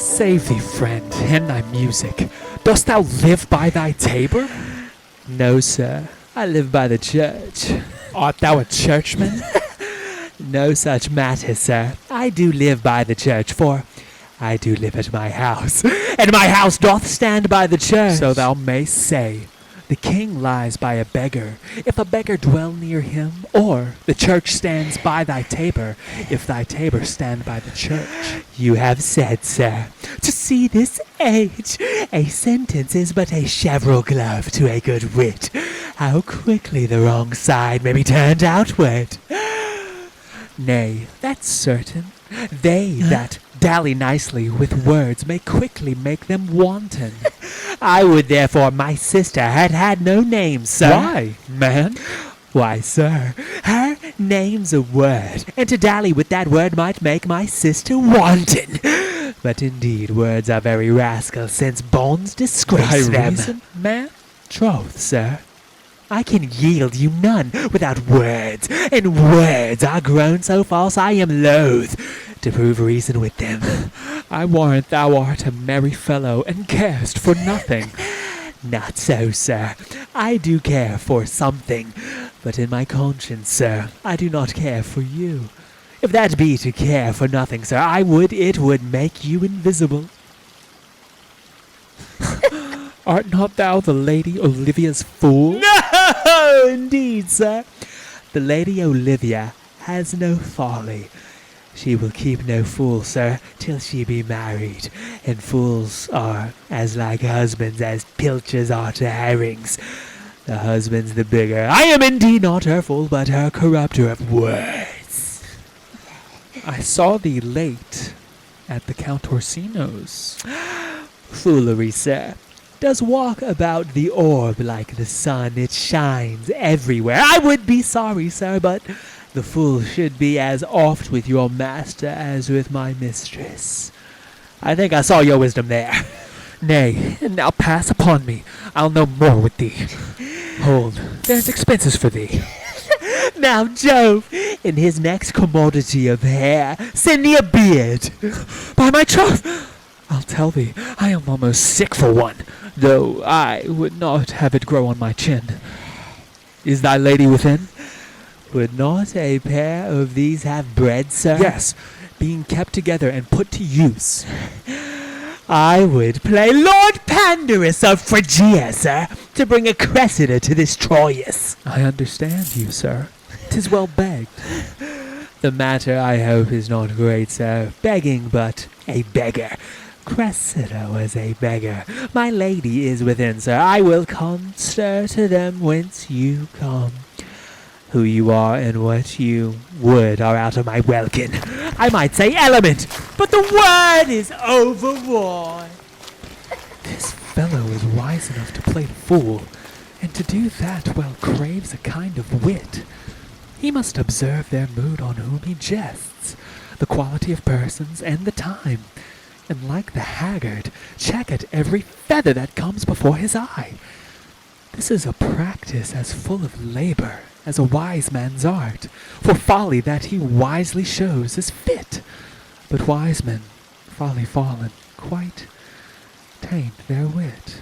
Save thee, friend, and thy music. Dost thou live by thy tabor? No, sir. I live by the church. Art thou a churchman? No such matter, sir. I do live by the church, for I do live at my house, and my house doth stand by the church. So thou mayst say, the king lies by a beggar, if a beggar dwell near him, or the church stands by thy tabor, if thy tabor stand by the church. You have said, sir. To see this age, a sentence is but a cheverel glove to a good wit. How quickly the wrong side may be turned outward. Nay, that's certain. They that dally nicely with words may quickly make them wanton. I would therefore my sister had had no name, sir. Why, man? Why, sir, her name's a word, and to dally with that word might make my sister wanton. But indeed words are very rascals, since bonds disgrace Thy them. reason, man? Troth, sir, I can yield you none without words, and words are grown so false I am loath to prove reason with them. I warrant thou art a merry fellow, and carest for nothing. Not so, sir. I do care for something, but in my conscience, sir, I do not care for you. If that be to care for nothing, sir, it would make you invisible. Art not thou the Lady Olivia's fool? No, indeed, sir. The Lady Olivia has no folly. She will keep no fool, sir, till she be married, and fools are as like husbands as pilchards are to herrings. The husband's the bigger. I am indeed not her fool, but her corrupter of words. I saw thee late at the Count Orsino's. Foolery, sir. Does walk about the orb like the sun. It shines everywhere. I would be sorry, sir, but the fool should be as oft with your master as with my mistress. I think I saw your wisdom there. Nay, now pass upon me. I'll no more with thee. Hold, there's expenses for thee. Now Jove, in his next commodity of hair, send me a beard. By my troth, I'll tell thee, I am almost sick for one, though I would not have it grow on my chin. Is thy lady within? Would not a pair of these have bread, sir? Yes, being kept together and put to use. I would play Lord Pandarus of Phrygia, sir, to bring a Cressida to this Troilus. I understand you, sir. 'Tis well begged. The matter, I hope, is not great, sir. Begging but a beggar. Cressida was a beggar. My lady is within, sir. I will conster to them whence you come. Who you are and what you would are out of my welkin. I might say element, but the word is overworn. This fellow is wise enough to play the fool, and to do that well craves a kind of wit. He must observe their mood on whom he jests, the quality of persons, and the time, and like the haggard, check at every feather that comes before his eye. This is a practice as full of labor as a wise man's art, for folly that he wisely shows is fit. But wise men, folly fallen, quite taint their wit.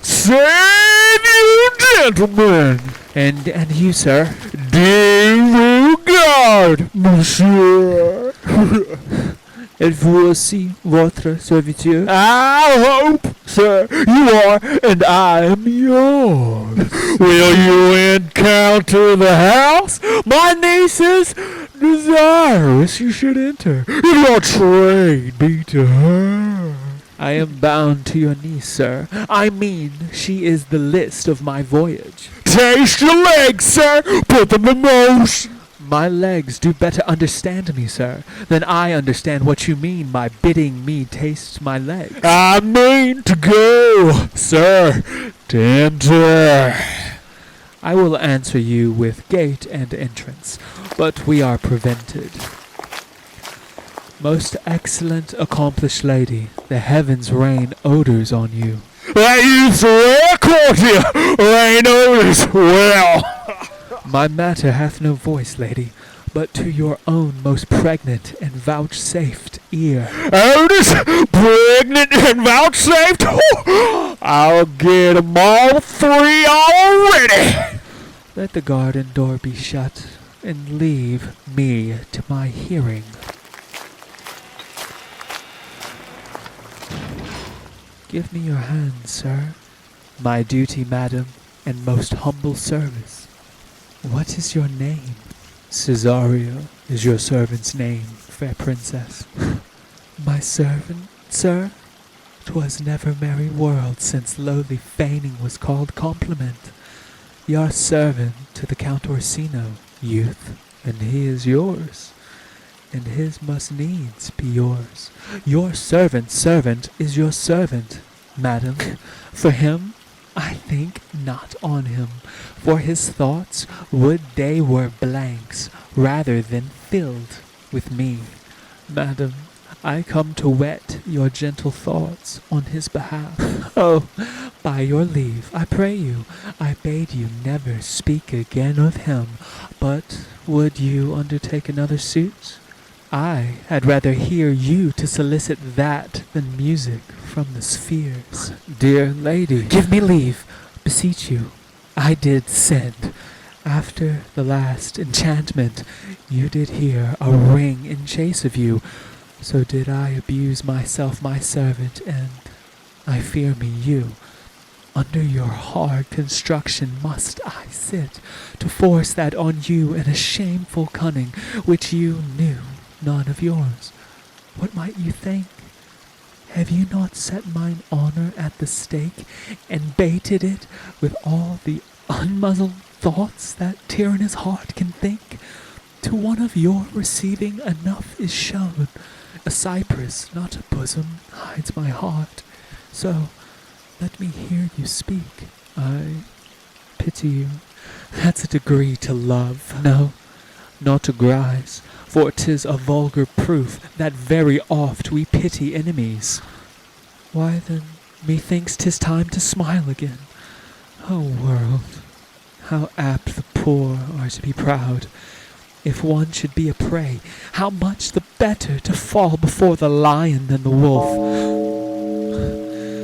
Save you, gentlemen! And you, sir? Dear regard, monsieur! Êtes-vous aussi votre serviteur? I hope, sir, you are, and I am yours. Will you encounter the house? My niece is desirous you should enter, if your trade be to her. I am bound to your niece, sir. I mean, she is the list of my voyage. Taste your legs, sir. Put them in motion. My legs do better understand me, sir, than I understand what you mean by bidding me taste my legs. I mean to go, sir, to enter. I will answer you with gate and entrance, but we are prevented. Most excellent, accomplished lady, the heavens rain odors on you. That youth's rare courtier, rain odors well. My matter hath no voice, lady. but to your own most pregnant and vouchsafed ear. Otis, pregnant and vouchsafed? I'll get 'em all three already. Let the garden door be shut, and leave me to my hearing. Give me your hand, sir. My duty, madam, and most humble service. What is your name? Cesario is your servant's name, fair princess. My servant, sir? 'Twas never merry world since lowly feigning was called compliment. Your servant to the Count Orsino, youth, and he is yours, and his must needs be yours. Your servant's servant is your servant, madam. For him, I think not on him, for his thoughts would they were blanks, rather than filled with me. Madam, I come to whet your gentle thoughts on his behalf. Oh, by your leave, I pray you, I bade you never speak again of him, but would you undertake another suit? I had rather hear you to solicit that than music from the spheres. Dear lady, give me leave, beseech you. I did send. After the last enchantment, you did hear a ring in chase of you. So did I abuse myself, my servant, and I fear me you. Under your hard construction must I sit, to force that on you in a shameful cunning, which you knew none of yours. What might you think? Have you not set mine honor at the stake, and baited it with all the unmuzzled thoughts that tyrannous heart can think? To one of your receiving enough is shown. A cypress, not a bosom, hides my heart. So let me hear you speak. I pity you. That's a degree to love. No, not to grise, for 'tis a vulgar proof that very oft we pity enemies. Why then, methinks 'tis time to smile again. O world, how apt the poor are to be proud. If one should be a prey, how much the better to fall before the lion than the wolf.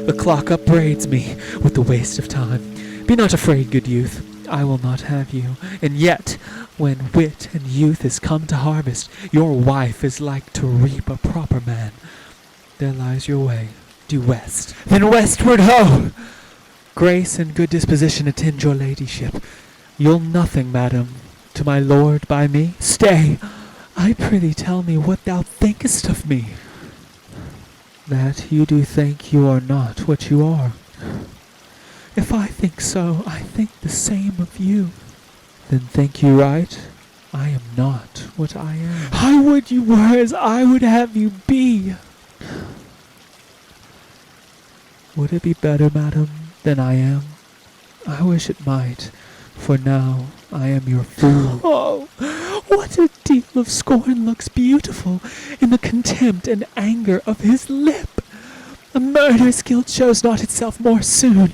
The clock upbraids me with the waste of time. Be not afraid, good youth, I will not have you. And yet, when wit and youth is come to harvest, your wife is like to reap a proper man. There lies your way, due west. Then westward ho! Grace and good disposition attend your ladyship. You'll nothing, madam, to my lord by me? Stay, I prithee tell me what thou thinkest of me. That you do think you are not what you are. If I think so, I think the same of you. Then think you right? I am not what I am. I would you were as I would have you be. Would it be better, madam, than I am? I wish it might, for now I am your fool. Oh, what a deal of scorn looks beautiful in the contempt and anger of his lip! A murder's guilt shows not itself more soon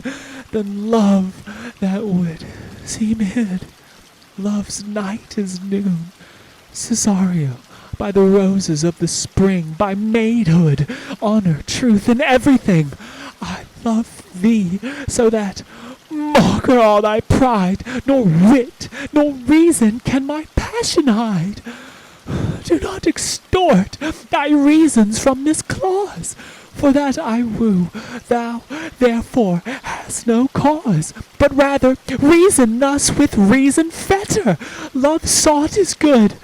than love that would seem hid. Love's night is noon. Cesario, by the roses of the spring, by maidhood, honor, truth, and everything, I love thee, so that maugre all thy pride, nor wit, nor reason can my passion hide. Do not extort thy reasons from this clause, for that I woo, thou therefore hast no cause, but rather reason thus with reason fetter. Love sought is good,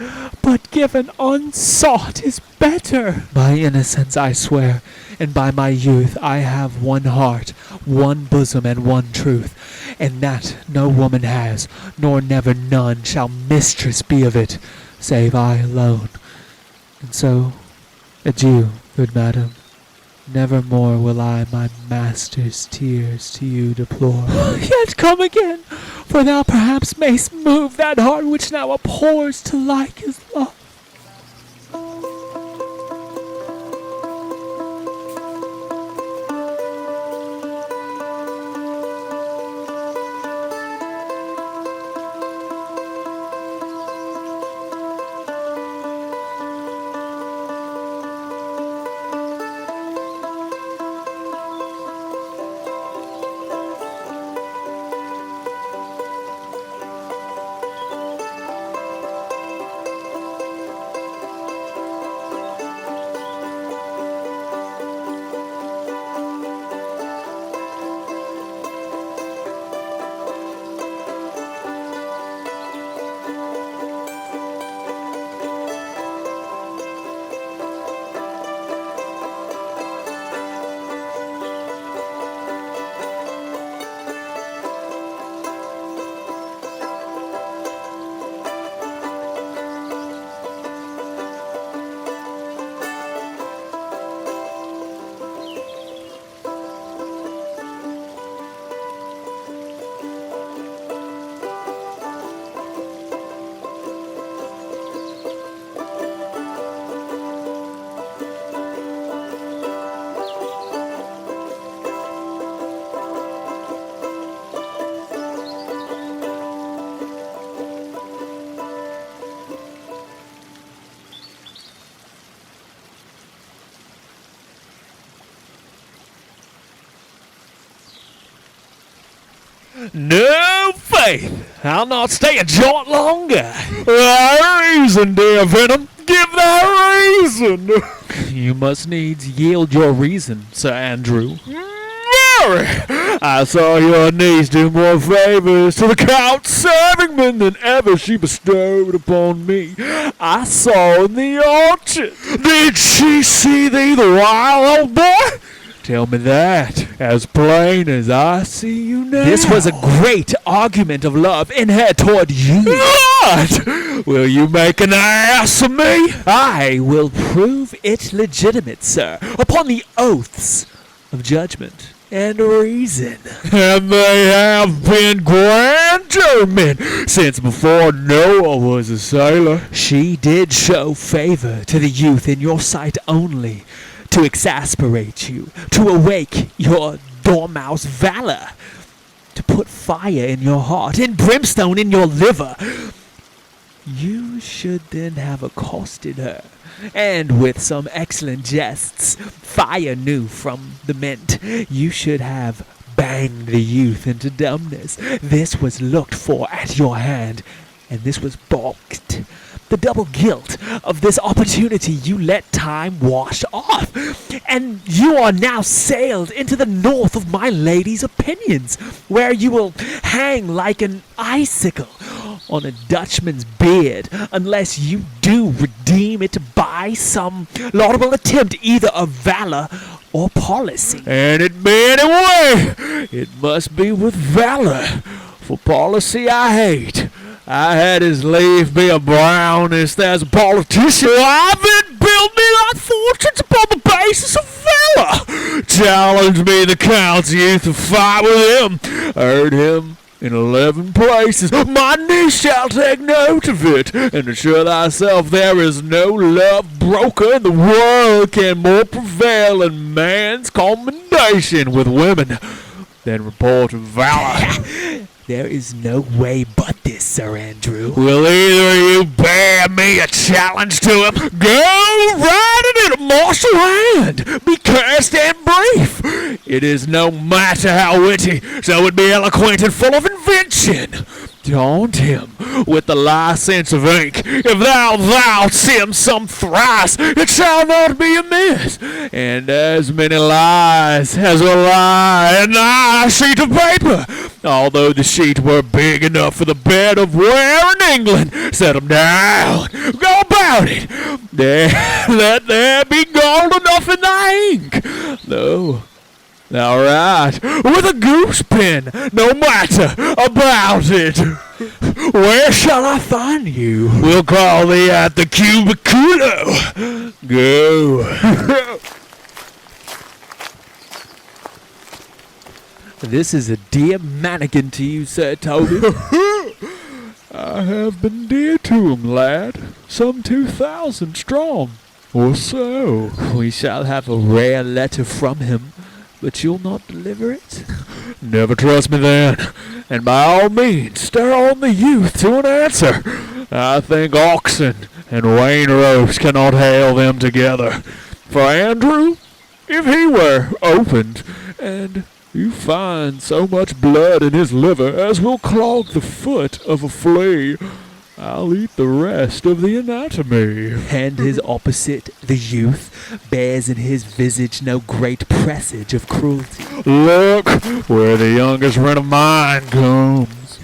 but given unsought is better. By innocence I swear, and by my youth I have one heart, one bosom, and one truth, and that no woman has, nor never none shall mistress be of it, save I alone. And so, adieu, good madam. Never more will I my master's tears to you deplore. Yet come again, for thou perhaps mayst move that heart which now abhors to like his love. No faith. I'll not stay a jot longer. Thy reason, dear Venom. Give thy reason. You must needs yield your reason, Sir Andrew. Mary, I saw your niece do more favors to the Count's servingman than ever she bestowed upon me. I saw in the orchard. Did she see thee the while, old boy? Tell me that, as plain as I see you now. This was a great argument of love in her toward you. What? Will you make an ass of me? I will prove it legitimate, sir, upon the oaths of judgment and reason. And they have been grand jurymen since before Noah was a sailor. She did show favor to the youth in your sight only, to exasperate you, to awake your dormouse valor, to put fire in your heart and brimstone in your liver. You should then have accosted her, and with some excellent jests, fire new from the mint, you should have banged the youth into dumbness. This was looked for at your hand, and this was balked. The double guilt of this opportunity you let time wash off, and you are now sailed into the north of my lady's opinions, where you will hang like an icicle on a Dutchman's beard, unless you do redeem it by some laudable attempt either of valor or policy. And it be any way, it must be with valor, for policy I hate. I had his leave be a brownist as a politician. I've been building my fortunes upon the basis of valor. Challenge me the Count's youth to fight with him. Heard him in 11 places. My niece shall take note of it, and assure thyself there is no love broker in the world can more prevail in man's commendation with women than report of valor. There is no way but this, Sir Andrew. Will either of you bear me a challenge to him? Go riding in a martial hand. Be cursed and brief. It is no matter how witty, so it be eloquent and full of invention. Daunt him with the license of ink. If thou him some thrice, it shall not be amiss. And as many lies as will lie in thy sheet of paper, although the sheet were big enough for the bed of where in England, set 'em down. Go about it. Let there be gold enough in thy ink. Though thou write with a goose pen, no matter about it. Where shall I find you? We'll call thee at the cubiculo. Go. This is a dear mannequin to you, Sir Toby. I have been dear to him, lad. Some 2,000 strong, or so. We shall have a rare letter from him, but you'll not deliver it? Never trust me then, and by all means stir on the youth to an answer. I think oxen and Wayne ropes cannot hail them together. For Andrew, if he were opened, and you find so much blood in his liver as will clog the foot of a flea, I'll eat the rest of the anatomy. And his opposite, the youth, bears in his visage no great presage of cruelty. Look where the youngest friend of mine comes.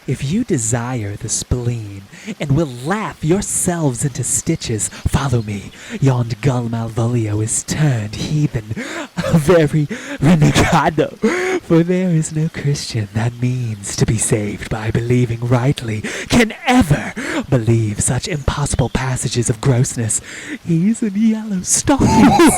If you desire the spleen, and will laugh yourselves into stitches, follow me. Yond gull Malvolio is turned heathen, a very renegado. For there is no Christian that means to be saved by believing rightly, can ever believe such impossible passages of grossness. He's in yellow stockings,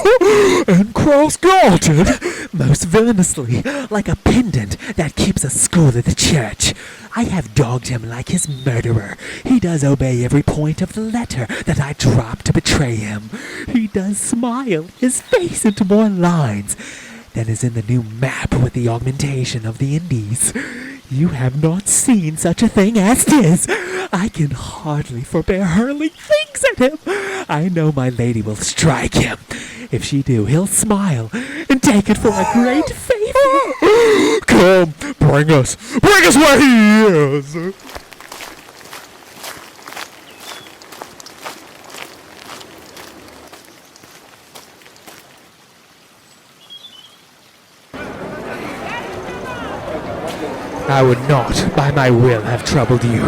And cross-gartered. most villainously, like a pendant that keeps a school at the church. I have dogged him like his murderer. He does obey every point of the letter that I drop to betray him. He does smile his face into more lines than is in the new map with the augmentation of the Indies. You have not seen such a thing as 'tis. I can hardly forbear hurling things at him. I know my lady will strike him. If she do, he'll smile and take it for a great favor. Come, bring us where he is. I would not, by my will, have troubled you.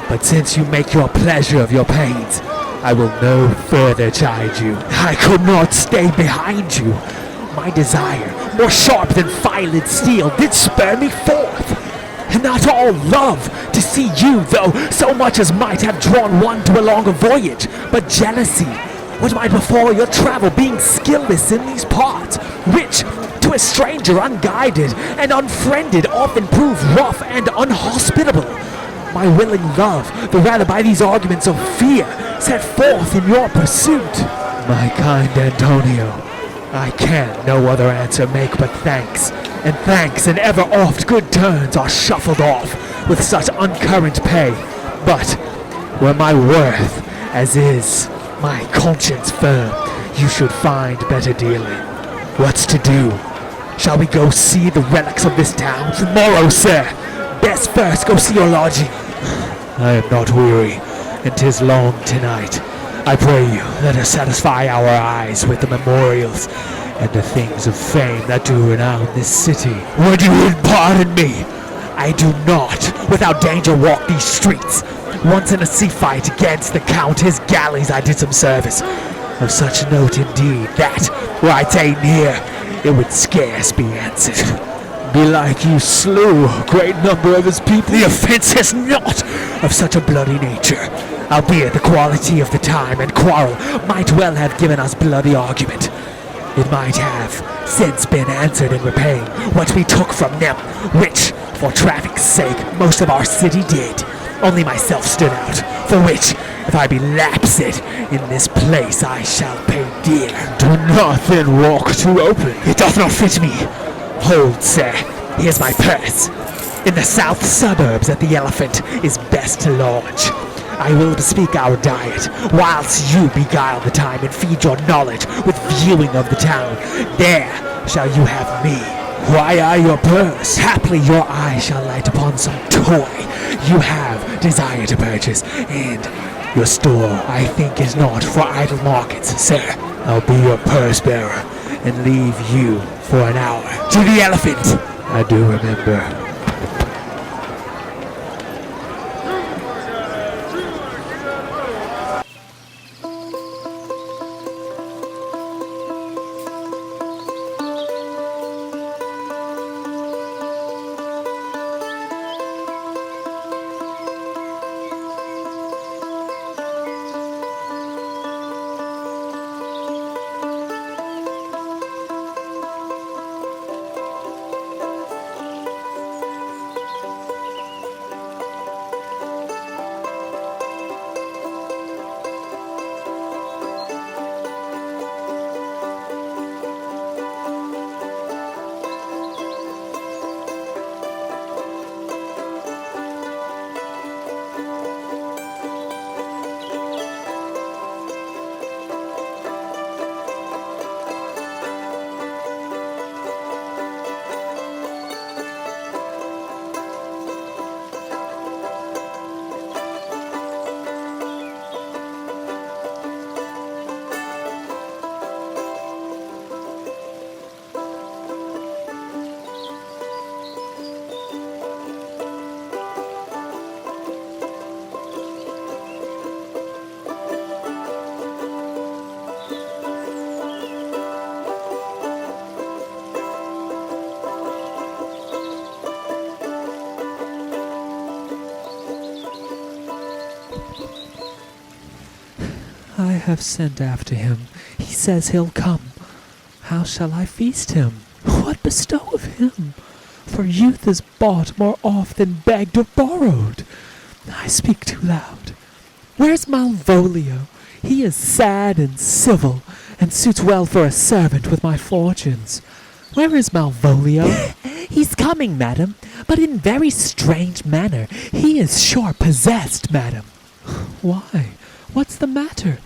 But since you make your pleasure of your pains, I will no further chide you. I could not stay behind you. My desire, more sharp than filed steel, did spur me forth. And not all love to see you, though so much as might have drawn one to a longer voyage, but jealousy, what might befall your travel, being skilless in these parts, which, to a stranger unguided and unfriended, often prove rough and unhospitable. My willing love, the rather by these arguments of fear, set forth in your pursuit. My kind Antonio, I can no other answer make but thanks, and thanks and ever oft good turns are shuffled off with such uncurrent pay. But were my worth, as is my conscience firm, you should find better dealing. What's to do? Shall we go see the relics of this town? Tomorrow, sir. Best first go see your lodging. I am not weary, and 'tis long tonight. I pray you, let us satisfy our eyes with the memorials and the things of fame that do renown this city. Would you pardon me? I do not, without danger, walk these streets. Once in a sea fight against the Count, his galleys I did some service. Of such note indeed, that, were I ta'en here, it would scarce be answered. Belike you slew a great number of his people. The offense is not of such a bloody nature, albeit the quality of the time and quarrel might well have given us bloody argument. It might have since been answered in repaying what we took from them, which, for traffic's sake, most of our city did. Only myself stood out, for which, if I be lapsed in this place, I shall pay dear. Do not then walk too open. It doth not fit me. Hold, sir, here's my purse. In the south suburbs at the Elephant is best to lodge. I will bespeak our diet, whilst you beguile the time and feed your knowledge with viewing of the town. There shall you have me. Why I your purse? Haply your eye shall light upon some toy you have desire to purchase, and your store, I think, is not for idle markets, sir. I'll be your purse bearer and leave you for an hour. To the Elephant! I do remember. I have sent after him. He says he'll come. How shall I feast him? What bestow of him? For youth is bought more oft than begged or borrowed. I speak too loud. Where's Malvolio? He is sad and civil, and suits well for a servant with my fortunes. Where is Malvolio? He's coming, madam. but in very strange manner. He is sure possessed, madam. Why? What's the matter?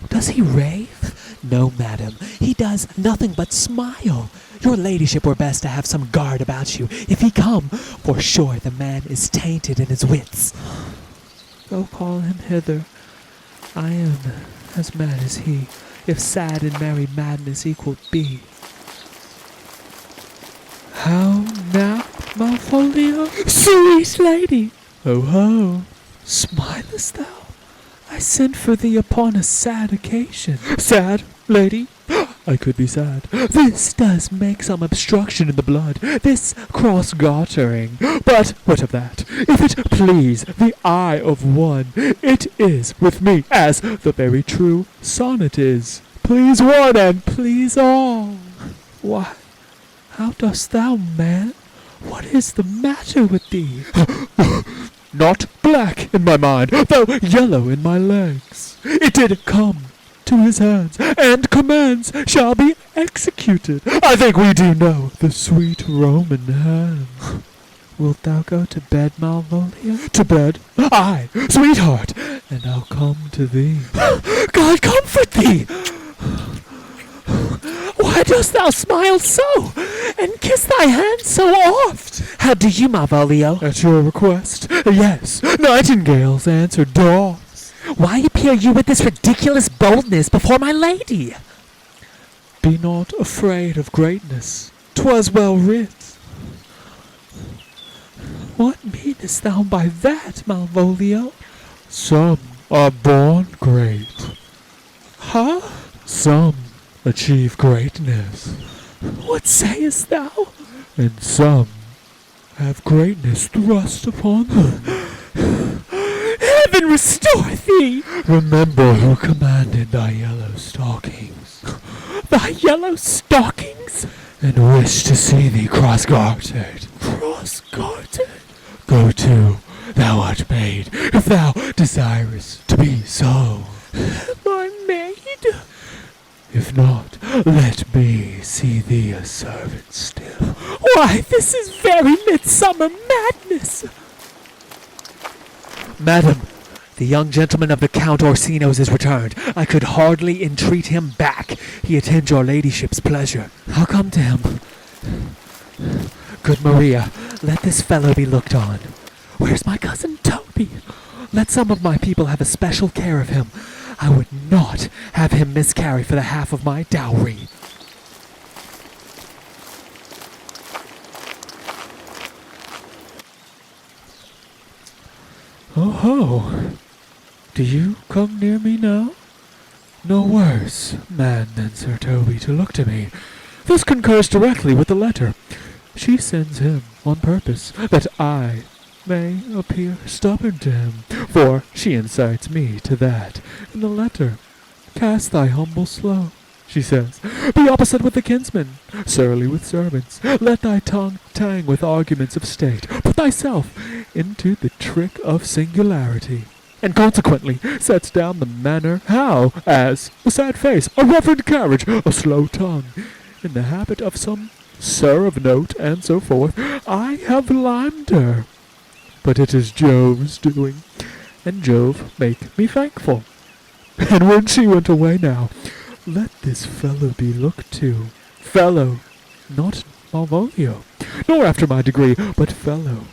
Does he rave? No, madam, he does nothing but smile. Your ladyship were best to have some guard about you. If he come, for sure the man is tainted in his wits. Go call him hither. I am as mad as he, if sad and merry madness equal be. How now, Malvolio? Sweet lady! Ho ho! Smilest thou? I sent for thee upon a sad occasion. Sad, lady? I could be sad. This does make some obstruction in the blood, this cross-gartering. But what of that? If it please the eye of one, it is with me as the very true sonnet is. Please one and please all. Why, how dost thou, man? What is the matter with thee? Not black in my mind, though yellow in my legs. It did come to his hands, and commands shall be executed. I think we do know the sweet Roman hand. Wilt thou go to bed, Malvolio? To bed? Aye, sweetheart, and I'll come to thee. God comfort thee! Why dost thou smile so, and kiss thy hand so oft? How do you, Malvolio? At your request, yes, nightingales answer doves. Why appear you with this ridiculous boldness before my lady? Be not afraid of greatness. 'Twas well writ. What meanest thou by that, Malvolio? Some are born great. Huh? Some achieve greatness. What sayest thou? And some have greatness thrust upon them. Heaven restore thee! Remember who commanded thy yellow stockings. Thy yellow stockings? And wish to see thee cross-gartered. Cross-gartered? Go to, thou art made, if thou desirest to be so. Am I made? If not, let me see thee a servant still. Why, this is very midsummer madness! Madam, the young gentleman of the Count Orsino's is returned. I could hardly entreat him back. He attends your ladyship's pleasure. I'll come to him. Good Maria, let this fellow be looked on. Where's my cousin Toby? Let some of my people have a special care of him. I would not have him miscarry for the half of my dowry. Oh ho! Do you come near me now? No worse man than Sir Toby to look to me. This concurs directly with the letter. She sends him on purpose, that I may appear stubborn to him, for she incites me to that. In the letter, cast thy humble slow, she says, be opposite with the kinsman, surly with servants, let thy tongue tang with arguments of state, put thyself into the trick of singularity, and consequently sets down the manner how, as a sad face, a reverend carriage, a slow tongue, in the habit of some sir of note, and so forth. I have limed her, but it is Jove's doing, and Jove make me thankful. And when she went away now, let this fellow be looked to. Fellow, not Malvolio, nor after my degree, but fellow.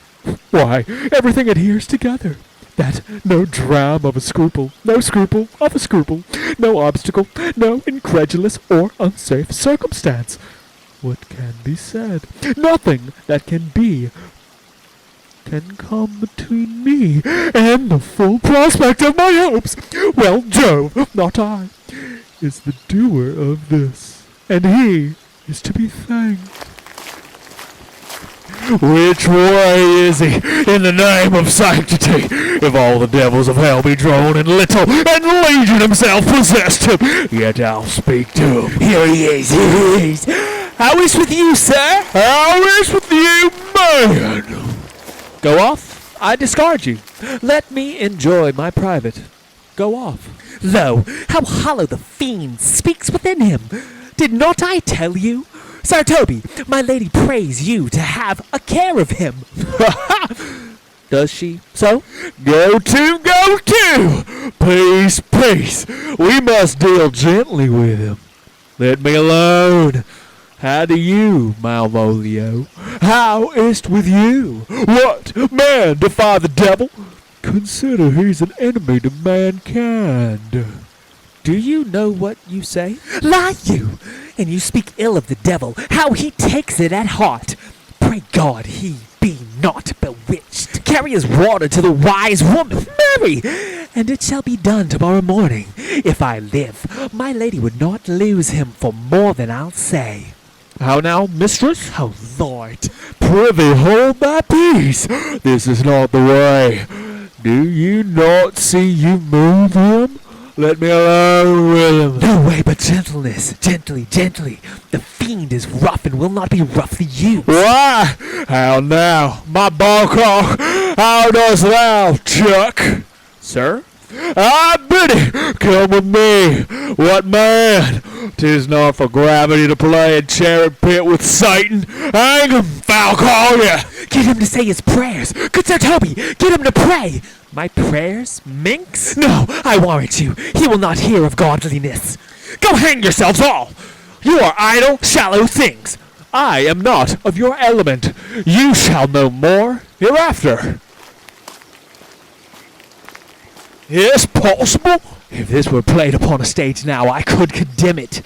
Why, everything adheres together. That no dram of a scruple, no scruple of a scruple, no obstacle, no incredulous or unsafe circumstance. What can be said? Nothing that can be can come between me and the full prospect of my hopes. Well, Jove, not I, is the doer of this, and he is to be thanked. Which way is he, in the name of sanctity? If all the devils of hell be drawn in little, and Legion himself possessed him, yet I'll speak to him. Here he is, here he is. How is with you, sir? How is with you, man? Go off, I discard you. Let me enjoy my private. Go off. Lo, how hollow the fiend speaks within him. Did not I tell you? Sir Toby, my lady prays you to have a care of him. Does she so? Go to! Peace, peace. We must deal gently with him. Let me alone. How do you, Malvolio? How is't with you? What? Man, defy the devil? Consider he's an enemy to mankind. Do you know what you say? Lie you! And you speak ill of the devil, how he takes it at heart. Pray God he be not bewitched. Carry his water to the wise woman, Mary, and it shall be done tomorrow morning. If I live, my lady would not lose him for more than I'll say. How now, mistress? Oh, Lord. Prithee, hold thy peace. This is not the way. Do you not see you move him? Let me alone with him. No way but gentleness. Gently, gently. The fiend is rough and will not be roughly used. Why? How now, my ballcock? How dost thou, Chuck? Sir? I biddy, come with me. What man? 'Tis not for gravity to play a chariot pit with Satan. Hang him, foul call ya. Get him to say his prayers. Good Sir Toby, get him to pray. My prayers, minx? No, I warrant you, he will not hear of godliness. Go hang yourselves all. You are idle, shallow things. I am not of your element. You shall know more hereafter. Yes, possible? If this were played upon a stage now, I could condemn it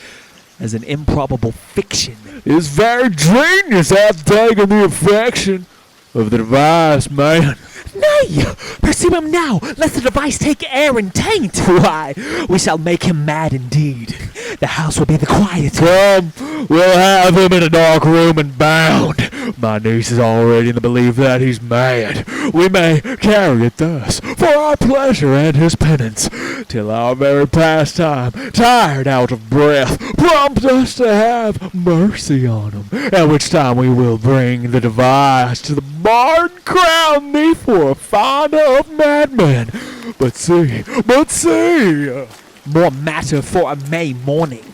as an improbable fiction. His very genius hath taken the affection of the device, man. Nay, pursue him now, lest the device take air and taint. Why, we shall make him mad indeed. The house will be the quiet. Come, we'll have him in a dark room and bound. My niece is already in the belief that he's mad. We may carry it thus, for our pleasure and his penance, till our very pastime, tired out of breath, prompt us to have mercy on him, at which time we will bring the device to the bar and crown thee for a finder of madmen. But see, More matter for a May morning.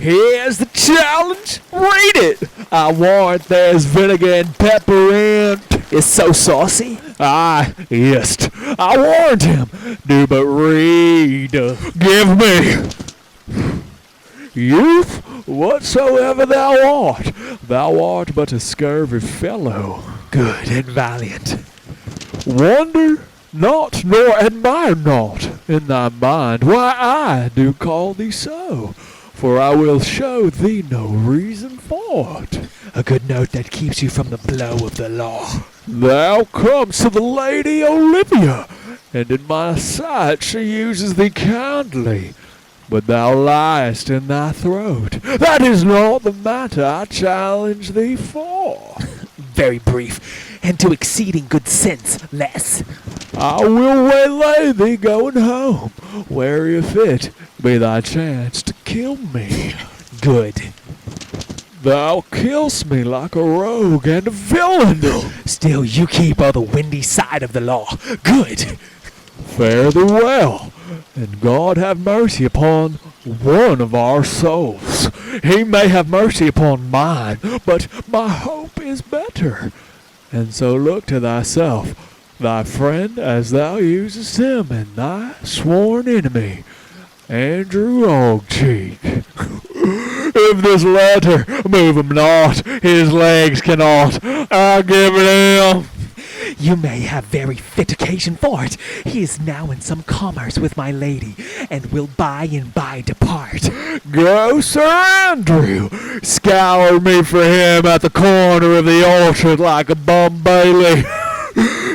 here's the challenge. Read it. I warrant there's vinegar and pepper in. Is so saucy? Aye, yes. I warned him. Do but read. Give me. Youth, whatsoever thou art but a scurvy fellow. Good and valiant. Wonder not, nor admire not in thy mind why I do call thee so, for I will show thee no reason for it. A good note that keeps you from the blow of the law. Thou comest to the Lady Olivia, and in my sight she uses thee kindly, but thou liest in thy throat. That is not the matter I challenge thee for. Very brief, and to exceeding good sense less. I will waylay thee going home, where if it be thy chance to kill me. Good. Thou kill'st me like a rogue and a villain. Still you keep on the windy side of the law. Good. Fare thee well, and God have mercy upon one of our souls. He may have mercy upon mine, but my hope is better. And so look to thyself, thy friend, as thou usest him, and thy sworn enemy, Andrew Ogcheek. If this letter move him not, his legs cannot, I'll give it him. You may have very fit occasion for it. He is now in some commerce with my lady, and will by and by depart. Go, Sir Andrew, scour me for him at the corner of the orchard like a bum bailey.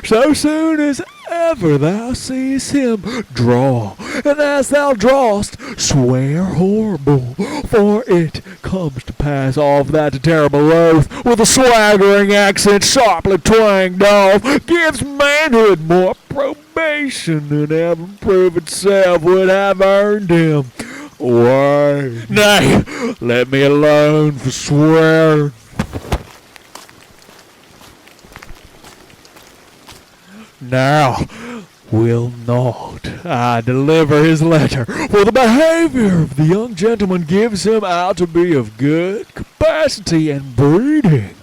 So soon as ever thou seest him, draw, and as thou drawest, swear horrible, for it comes to pass off that terrible oath, with a swaggering accent sharply twanged off, gives manhood more probation than ever proof itself would have earned him. Why, nay, let me alone for swearing. Now, will not I deliver his letter, for the behavior of the young gentleman gives him out to be of good compassion. chastity and breeding.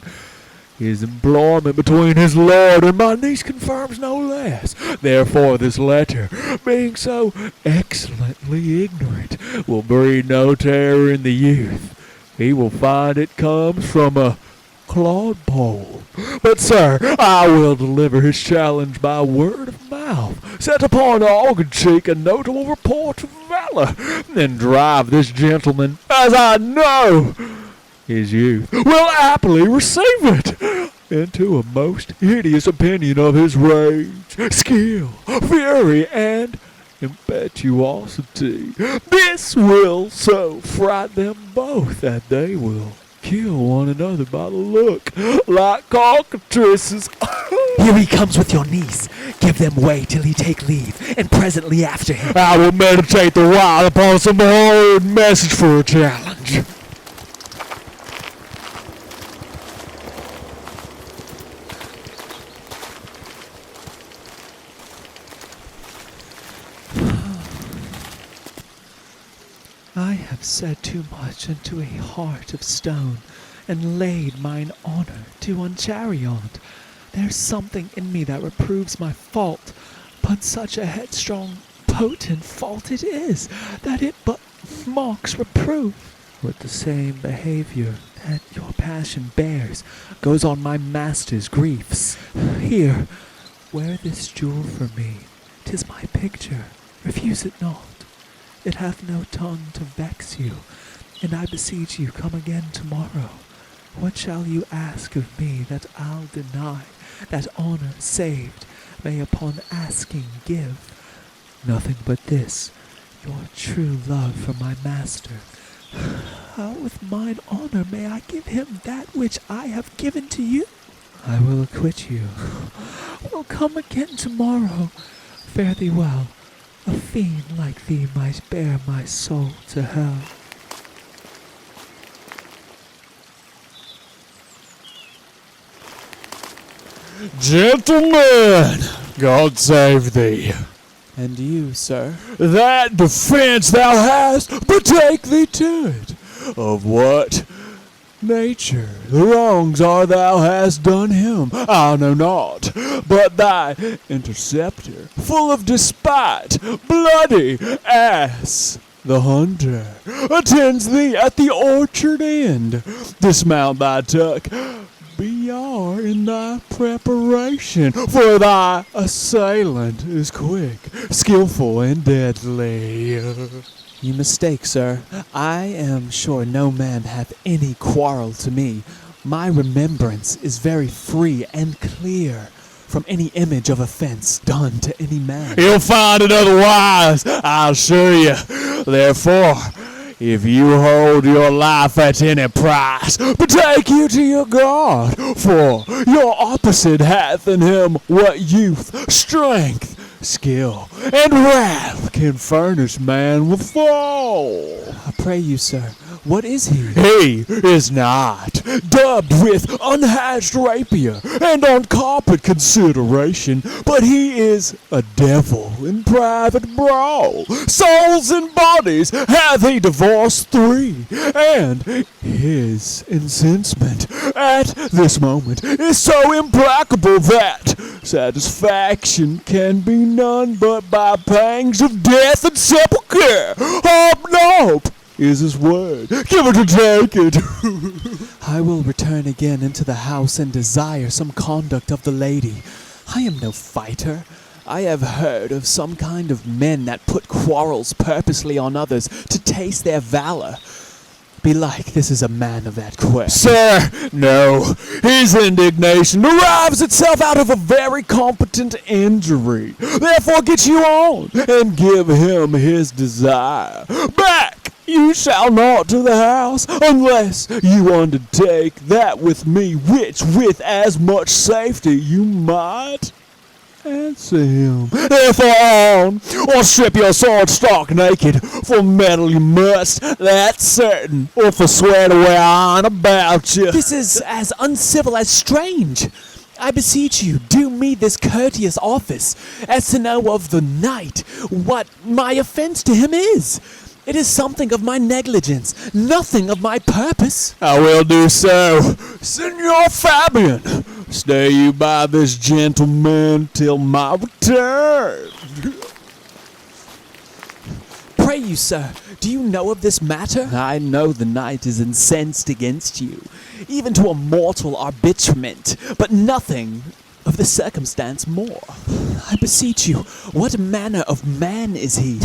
His employment between his lord and my niece confirms no less. Therefore this letter, being so excellently ignorant, will breed no terror in the youth. He will find it comes from a clodpole. But, sir, I will deliver his challenge by word of mouth, set upon augur cheek a notable report of valor, and drive this gentleman, as I know his youth will happily receive it, into a most hideous opinion of his rage, skill, fury, and impetuosity. This will so fright them both that they will kill one another by the look, like cockatrices. Here he comes with your niece. Give them way till he take leave, and presently after him. I will meditate the while upon some horrid message for a challenge. I have said too much unto a heart of stone, and laid mine honor to unchariot. There's something in me that reproves my fault, but such a headstrong, potent fault it is, that it but mocks reproof. With the same behavior that your passion bears, goes on my master's griefs. Here, wear this jewel for me. 'Tis my picture, refuse it not. It hath no tongue to vex you, and I beseech you come again tomorrow. What shall you ask of me that I'll deny, that honor saved may upon asking give? Nothing but this, your true love for my master. How with mine honor may I give him that which I have given to you? I will acquit you. Will come again tomorrow. Fare thee well. A fiend like thee might bear my soul to hell. Gentlemen, God save thee. And you, sir? That defense thou hast, but take thee to it. Of what nature the wrongs are thou hast done him, I know not, but thy interceptor, full of despite, bloody ass, the hunter, attends thee at the orchard end. Dismount thy tuck, be are in thy preparation, for thy assailant is quick, skillful, and deadly. You mistake, sir. I am sure no man hath any quarrel to me. My remembrance is very free and clear from any image of offense done to any man. You'll find it otherwise, I'll assure you. Therefore, if you hold your life at any price, betake you to your God, for your opposite hath in him what youth, strength, skill, and wrath can furnish man withal. I pray you, sir, what is he? He is not dubbed with unhatched rapier and on carpet consideration, but he is a devil in private brawl. Souls and bodies hath he divorced 3, and his incensement at this moment is so implacable that satisfaction can be none but by pangs of death and sepulchre. Hobnob is his word. Give it or take it. I will return again into the house and desire some conduct of the lady. I am no fighter. I have heard of some kind of men that put quarrels purposely on others to taste their valor. Belike this is a man of that quest. Sir, no. His indignation derives itself out of a very competent injury. Therefore get you on, and give him his desire. Back you shall not to the house, unless you undertake that with me which with as much safety you might answer him. Therefore on, or strip your sword stark naked, for metal you must, that's certain, or forswear to wear on about you. This is as uncivil as strange. I beseech you, do me this courteous office, as to know of the knight what my offense to him is. It is something of my negligence, nothing of my purpose. I will do so. Senor Fabian, stay you by this gentleman till my return. Pray you, sir, do you know of this matter? I know the knight is incensed against you, even to a mortal arbitrament, but nothing of the circumstance more. I beseech you, what manner of man is he?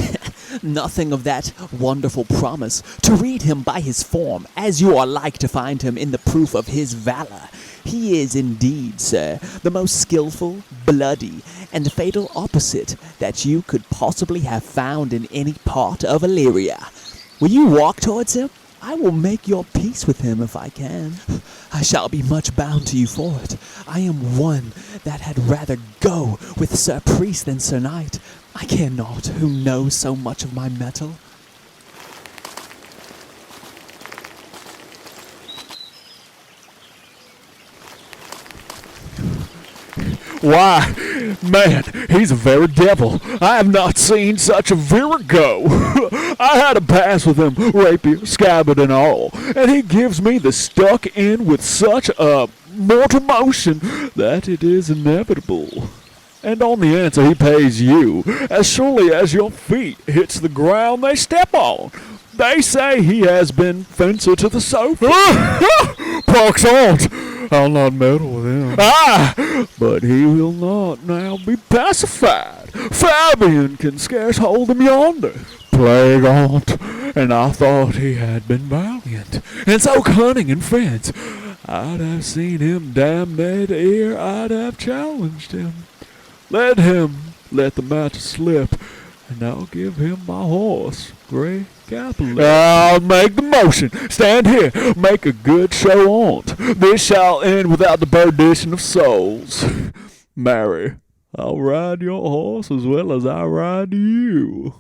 Nothing of that wonderful promise, to read him by his form, as you are like to find him in the proof of his valour. He is indeed, sir, the most skilful, bloody, and fatal opposite that you could possibly have found in any part of Illyria. Will you walk towards him? I will make your peace with him if I can. I shall be much bound to you for it. I am one that had rather go with Sir Priest than Sir Knight. I care not who knows so much of my mettle. Why, man, he's a very devil. I have not seen such a virago. I had a pass with him, rapier, scabbard, and all, and he gives me the stuck in with such a mortal motion that it is inevitable. And on the answer he pays you, as surely as your feet hits the ground they step on. They say he has been fencer to the sofa. Poxont! I'll not meddle with him. But he will not now be pacified. Fabian can scarce hold him yonder. Plague on't, and I thought he had been valiant, and so cunning in fence. I'd have seen him damn dead ere I'd have challenged him. Let the matter slip, and I'll give him my horse, Grey Capulet. I'll make the motion. Stand here, make a good show on't. This shall end without the perdition of souls. Marry, I'll ride your horse as well as I ride you.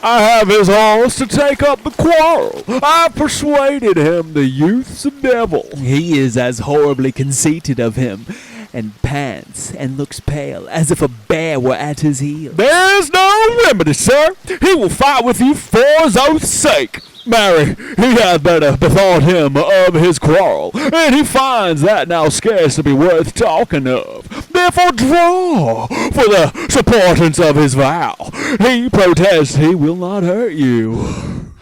I have his horse to take up the quarrel. I persuaded him the youth's a devil. He is as horribly conceited of him, and pants, and looks pale, as if a bear were at his heel. There's no remedy, sir. He will fight with you for his oath's sake. Marry, he had better bethought him of his quarrel, and he finds that now scarce to be worth talking of. Therefore draw for the supportance of his vow. He protests he will not hurt you.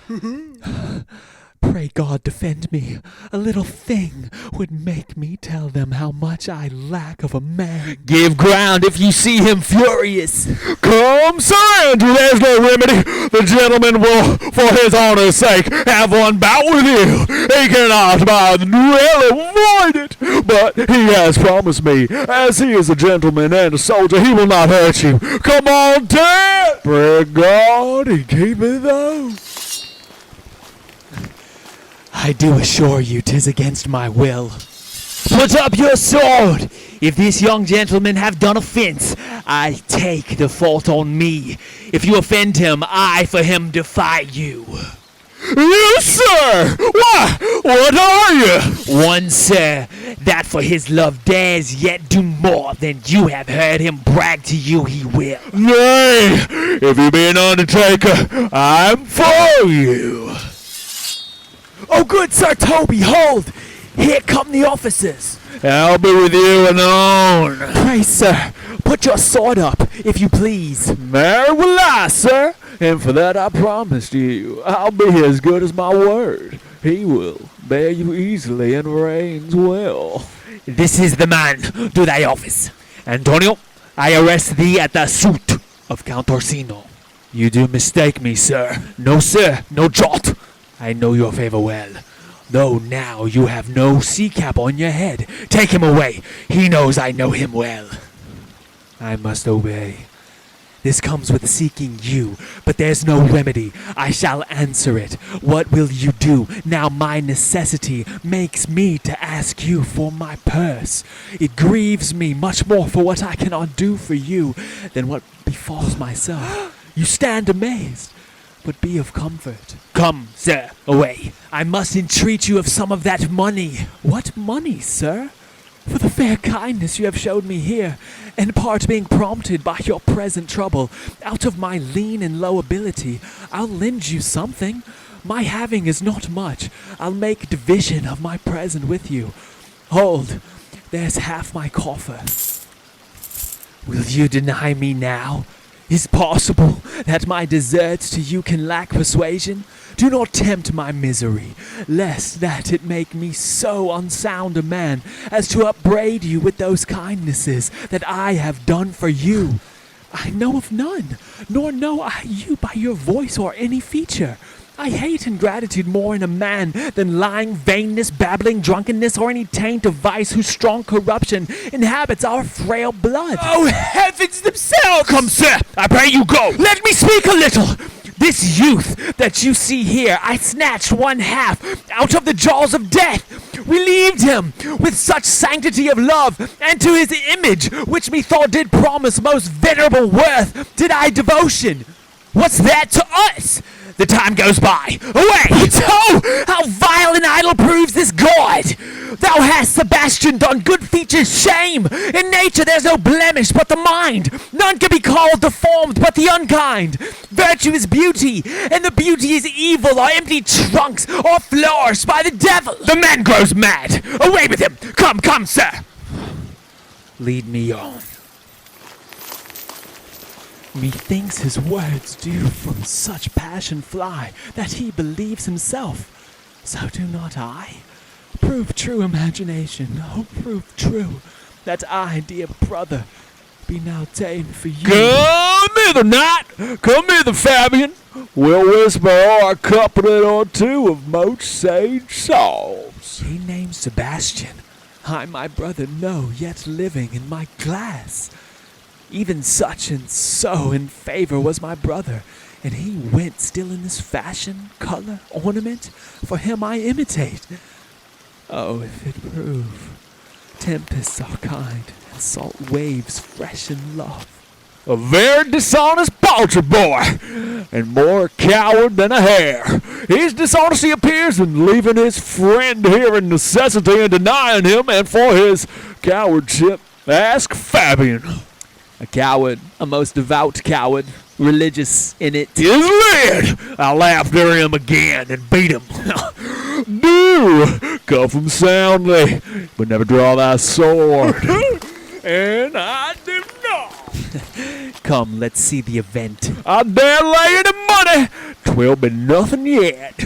Pray God defend me. A little thing would make me tell them how much I lack of a man. Give ground if you see him furious. Come, Sir Andrew, there's no remedy. The gentleman will, for his honour's sake, have one bout with you. He cannot by the duel avoid it. But he has promised me, as he is a gentleman and a soldier, he will not hurt you. Come on, Dad! Pray God he keep it though. I do assure you 'tis against my will. Put up your sword! If this young gentleman have done offence, I take the fault on me. If you offend him, I for him defy you. Yes, sir! Why, what are you? One, sir, that for his love dares yet do more than you have heard him brag to you he will. Nay, if you be an undertaker, I'm for you. Oh, good Sir Toby, hold! Here come the officers. I'll be with you anon. Pray, sir, put your sword up, if you please. There will I, sir, and for that I promised you, I'll be as good as my word. He will bear you easily and reigns well. This is the man. Do thy office. Antonio, I arrest thee at the suit of Count Orsino. You do mistake me, sir. No, sir, no jot. I know your favor well. Though now you have no sea cap on your head. Take him away. He knows I know him well. I must obey. This comes with seeking you, but there's no remedy. I shall answer it. What will you do? Now my necessity makes me to ask you for my purse. It grieves me much more for what I cannot do for you than what befalls myself. You stand amazed, but be of comfort. Come, sir, away. I must entreat you of some of that money. What money, sir? for the fair kindness you have showed me here, in part being prompted by your present trouble. Out of my lean and low ability, I'll lend you something. My having is not much. I'll make division of my present with you. Hold, there's half my coffer. Will you deny me now? Is possible that my deserts to you can lack persuasion? Do not tempt my misery, lest that it make me so unsound a man as to upbraid you with those kindnesses that I have done for you. I know of none, nor know I you by your voice or any feature. I hate ingratitude more in a man than lying, vainness, babbling, drunkenness, or any taint of vice whose strong corruption inhabits our frail blood. Oh, heavens themselves! Come, sir, I pray you go. Let me speak a little! This youth that you see here, I snatched one half out of the jaws of death, relieved him with such sanctity of love, and to his image, which methought did promise most venerable worth, did I devotion. What's that to us? The time goes by. Away! Oh, how vile and idle proves this god! Thou hast, Sebastian, done good features shame. In nature there's no blemish but the mind. None can be called deformed but the unkind. Virtue is beauty, and the beauty is evil, or empty trunks, or floors by the devil. The man grows mad. Away with him. Come, come, sir. Lead me on. Methinks his words do from such passion fly that he believes himself. So do not I. Prove true, imagination, oh, prove true, that I, dear brother, be now ta'en for you. Come hither, knight. Come hither, Fabian. We'll whisper a couplet or two of most sage songs. He named Sebastian. I my brother know, yet living in my glass. Even such and so in favor was my brother, and he went still in this fashion, color, ornament, for him I imitate. Oh, if it prove, tempests are kind, and salt waves fresh in love. A very dishonest paltry boy, and more a coward than a hare. His dishonesty appears in leaving his friend here in necessity and denying him, and for his cowardship, ask Fabian. A coward, a most devout coward, religious in it. Is led! I'll after him again and beat him. Do! Cuff him soundly, but never draw thy sword. And I do not. Come, let's see the event. I dare lay you the money. 'Twill be nothing yet.